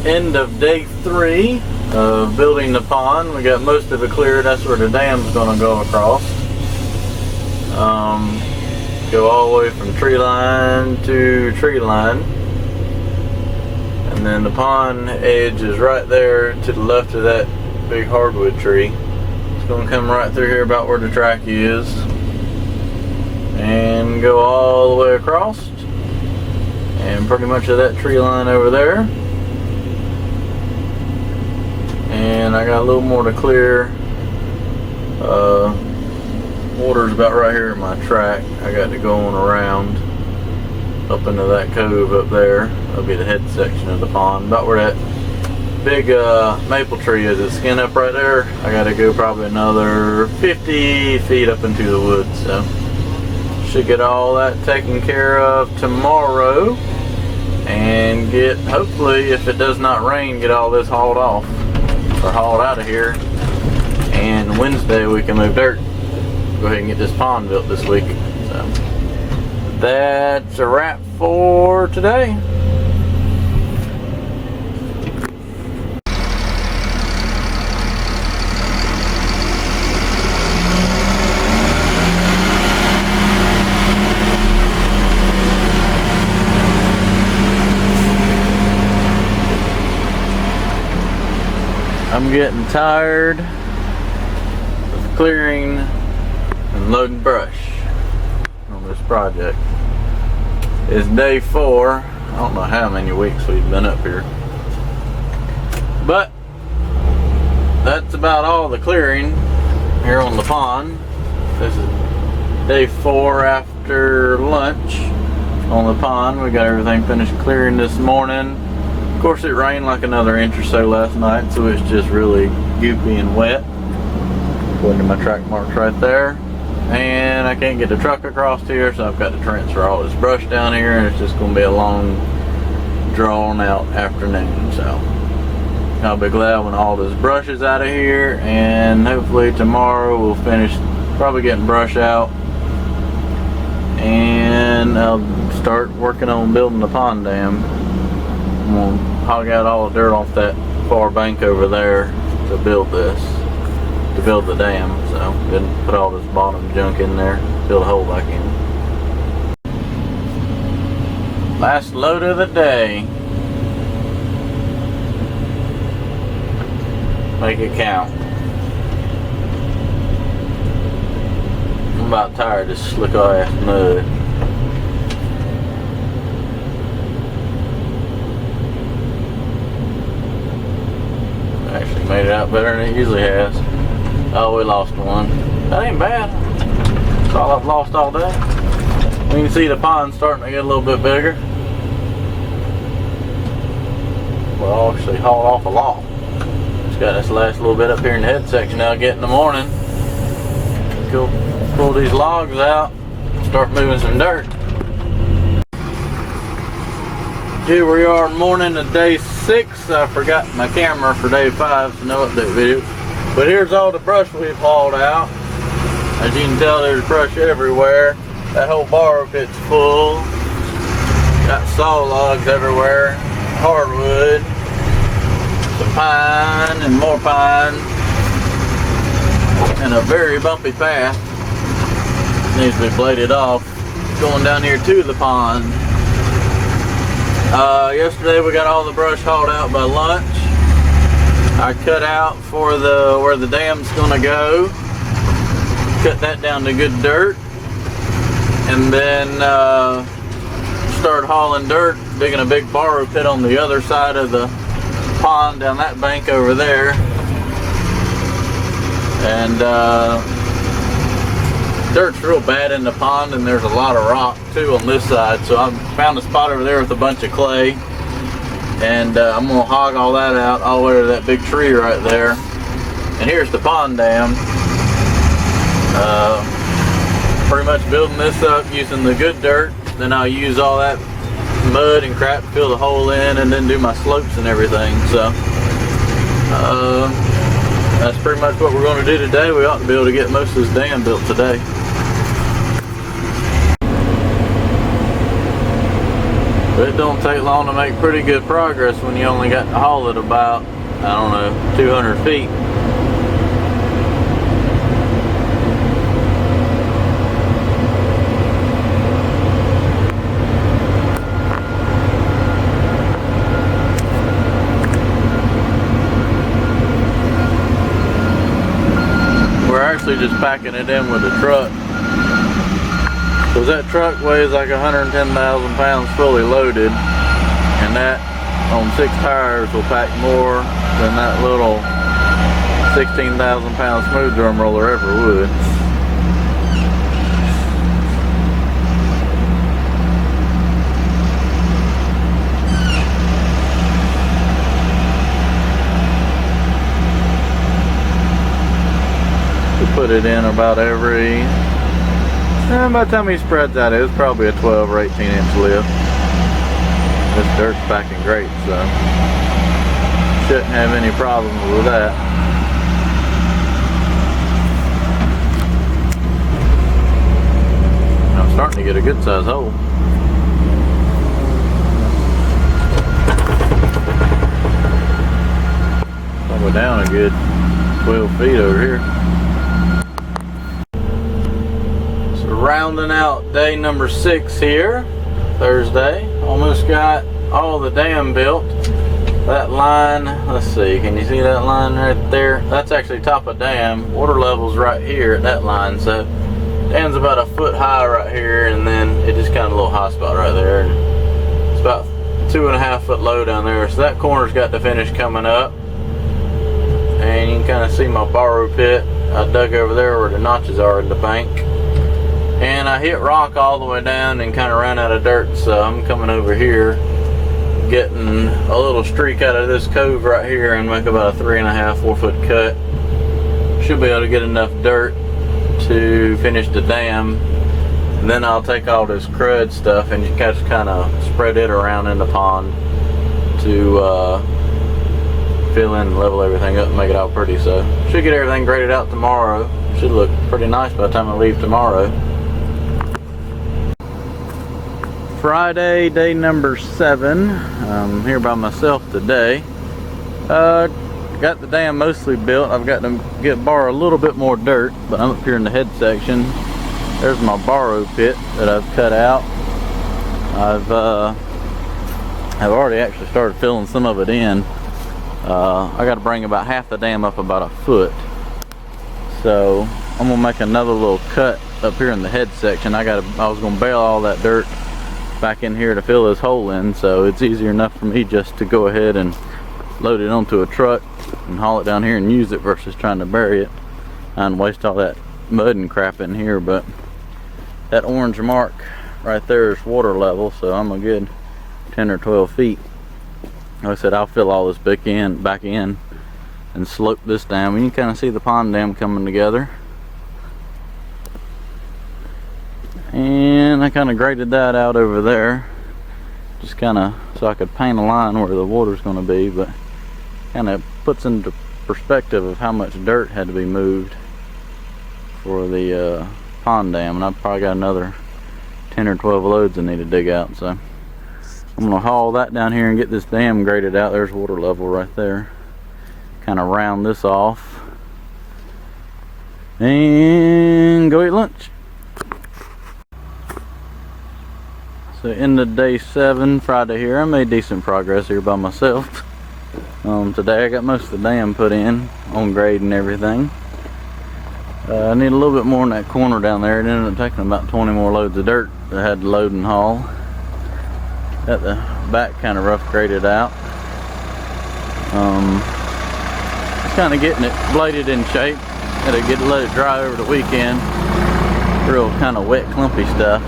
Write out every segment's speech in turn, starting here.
end of day 3 of building the pond. We got most of it cleared. That's where the dam's gonna go across. Go all the way from tree line to tree line. And then the pond edge is right there to the left of that big hardwood tree. It's gonna come right through here about where the track is. And go all the way across. And pretty much of that tree line over there. And I got a little more to clear. Water's about right here at my track. I got to go on around up into that cove up there. That'll be the head section of the pond. About where that big maple tree is. It's skin up right there. I got to go probably another 50 feet up into the woods. So should get all that taken care of tomorrow. And get, hopefully, if it does not rain, get all this hauled off. Or hauled out of here. And Wednesday we can move dirt. Go ahead and get this pond built this week. So that's a wrap for today. I'm getting tired of clearing and loading brush on this project. It's day 4. I don't know how many weeks we've been up here, but that's about all the clearing here on the pond. This is day 4 after lunch on the pond. We got everything finished clearing this morning. Of course, it rained like another inch or so last night, so it's just really goopy and wet. Going to my track marks right there. And I can't get the truck across here, so I've got to transfer all this brush down here, and it's just going to be a long, drawn out afternoon. So I'll be glad when all this brush is out of here, and hopefully tomorrow we'll finish probably getting brush out, and I'll start working on building the pond dam. I'm going to hog out all the dirt off that far bank over there to build this. To build the dam, so didn't put all this bottom junk in there, fill the hole back in. Last load of the day. Make it count. I'm about tired of this slick ass mud. Actually made it out better than it usually has. Oh, we lost one. That ain't bad. That's all I've lost all day. You can see the pond starting to get a little bit bigger. Well, I'll actually haul off a lot. Just got this last little bit up here in the head section now. Get in the morning. Go pull these logs out. Start moving some dirt. Here we are, morning of day 6. I forgot my camera for day 5, so no update video. But here's all the brush we've hauled out. As you can tell, there's brush everywhere. That whole borrow pit's full. Got saw logs everywhere. Hardwood. Some pine and more pine. And a very bumpy path. Needs to be bladed off. Going down here to the pond. Yesterday we got all the brush hauled out by lunch. I cut out for where the dam's gonna go. Cut that down to good dirt. And then started hauling dirt, digging a big borrow pit on the other side of the pond down that bank over there. And dirt's real bad in the pond, and there's a lot of rock too on this side. So I found a spot over there with a bunch of clay. And I'm going to hog all that out all the way to that big tree right there. And here's the pond dam. Pretty much building this up using the good dirt. Then I'll use all that mud and crap to fill the hole in, and then do my slopes and everything. So that's pretty much what we're going to do today. We ought to be able to get most of this dam built today. But it don't take long to make pretty good progress when you only got to haul it about, I don't know, 200 feet. We're actually just packing it in with a truck. Because that truck weighs like 110,000 pounds fully loaded, and that on 6 tires will pack more than that little 16,000 pound smooth drum roller ever would. We put it in about every, by the time he spreads out, it's probably a 12 or 18 inch lift. This dirt's packing great, so shouldn't have any problems with that. I'm starting to get a good size hole. Probably down a good 12 feet over here. Rounding out day number 6 here, Thursday. Almost got all the dam built. That line, let's see, can you see that line right there? That's actually top of dam. Water level's right here at that line, so dam's about a foot high right here, and then it just kind of a little high spot right there. It's about 2.5 foot low down there, so that corner's got to finish coming up. And you can kind of see my borrow pit. I dug over there where the notches are in the bank. And I hit rock all the way down and kind of ran out of dirt, so I'm coming over here, getting a little streak out of this cove right here and make about a 3.5–4 foot cut. Should be able to get enough dirt to finish the dam, and then I'll take all this crud stuff and just kind of spread it around in the pond to fill in and level everything up and make it all pretty. So should get everything graded out tomorrow. Should look pretty nice by the time I leave tomorrow. Friday, day number 7. I'm here by myself today. Got the dam mostly built. I've got to borrow a little bit more dirt, but I'm up here in the head section. There's my borrow pit that I've cut out. I've already actually started filling some of it in. I got to bring about half the dam up about a foot. So I'm gonna make another little cut up here in the head section. I was gonna bale all that dirt back in here to fill this hole in, so it's easier enough for me just to go ahead and load it onto a truck and haul it down here and use it versus trying to bury it and waste all that mud and crap in here. But that orange mark right there is water level, so I'm a good 10 or 12 feet. Like I said, I'll fill all this back in and slope this down. You can kind of see the pond dam coming together. And I kind of graded that out over there, just kind of so I could paint a line where the water's going to be, but kind of puts into perspective of how much dirt had to be moved for the pond dam. And I've probably got another 10 or 12 loads I need to dig out, so I'm going to haul that down here and get this dam graded out. There's water level right there. Kind of round this off and go eat lunch. So end of day 7, Friday here. I made decent progress here by myself. Today I got most of the dam put in, on grade and everything. I need a little bit more in that corner down there. It ended up taking about 20 more loads of dirt that I had to load and haul. Got the back kind of rough graded out. Just kind of getting it bladed in shape. Had to let it dry over the weekend. Real kind of wet, clumpy stuff.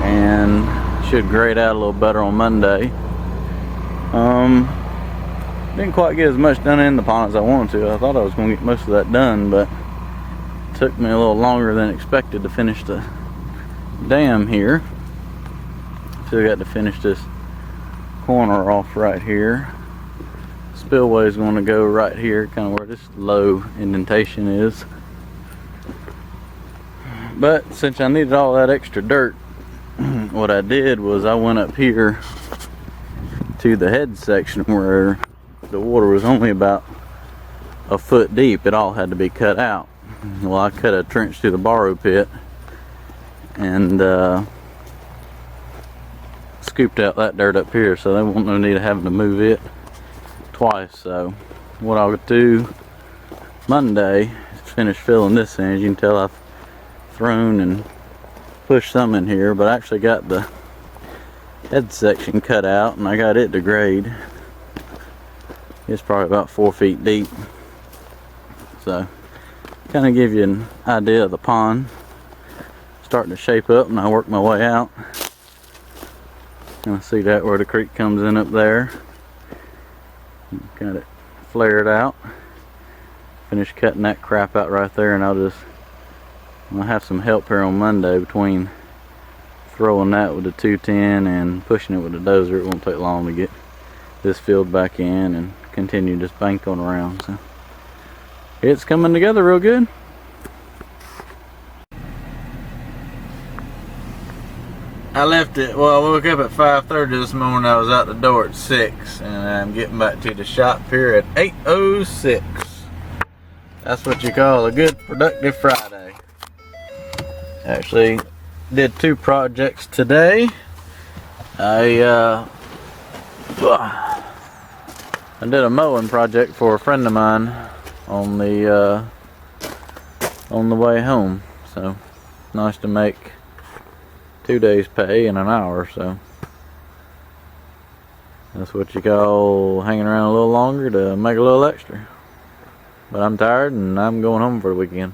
And should grade out a little better on Monday. Didn't quite get as much done in the pond as I wanted to. I thought I was going to get most of that done, but it took me a little longer than expected to finish the dam here. Still got to finish this corner off right here. Spillway is going to go right here, kind of where this low indentation is. But since I needed all that extra dirt, what I did was I went up here to the head section where the water was only about a foot deep. It all had to be cut out. Well, I cut a trench through the borrow pit and scooped out that dirt up here, so there won't no need of having to move it twice. So what I'll do Monday is finish filling this in. As you can tell, I've thrown and pushed some in here, but I actually got the head section cut out and I got it to grade. It's probably about 4 feet deep, so kind of give you an idea of the pond starting to shape up, and I work my way out. Kind of see that where the creek comes in up there. Got it flared out. Finish cutting that crap out right there, and I'll have some help here on Monday between throwing that with the 210 and pushing it with the dozer. It won't take long to get this filled back in and continue just bank on around. So it's coming together real good. I left it, well, I woke up at 5:30 this morning. I was out the door at 6, and I'm getting back to the shop here at 8:06. That's what you call a good productive Friday. Actually did 2 projects today. I did a mowing project for a friend of mine on the way home. So nice to make 2 days pay in an hour. So that's what you call hanging around a little longer to make a little extra. But I'm tired and I'm going home for the weekend.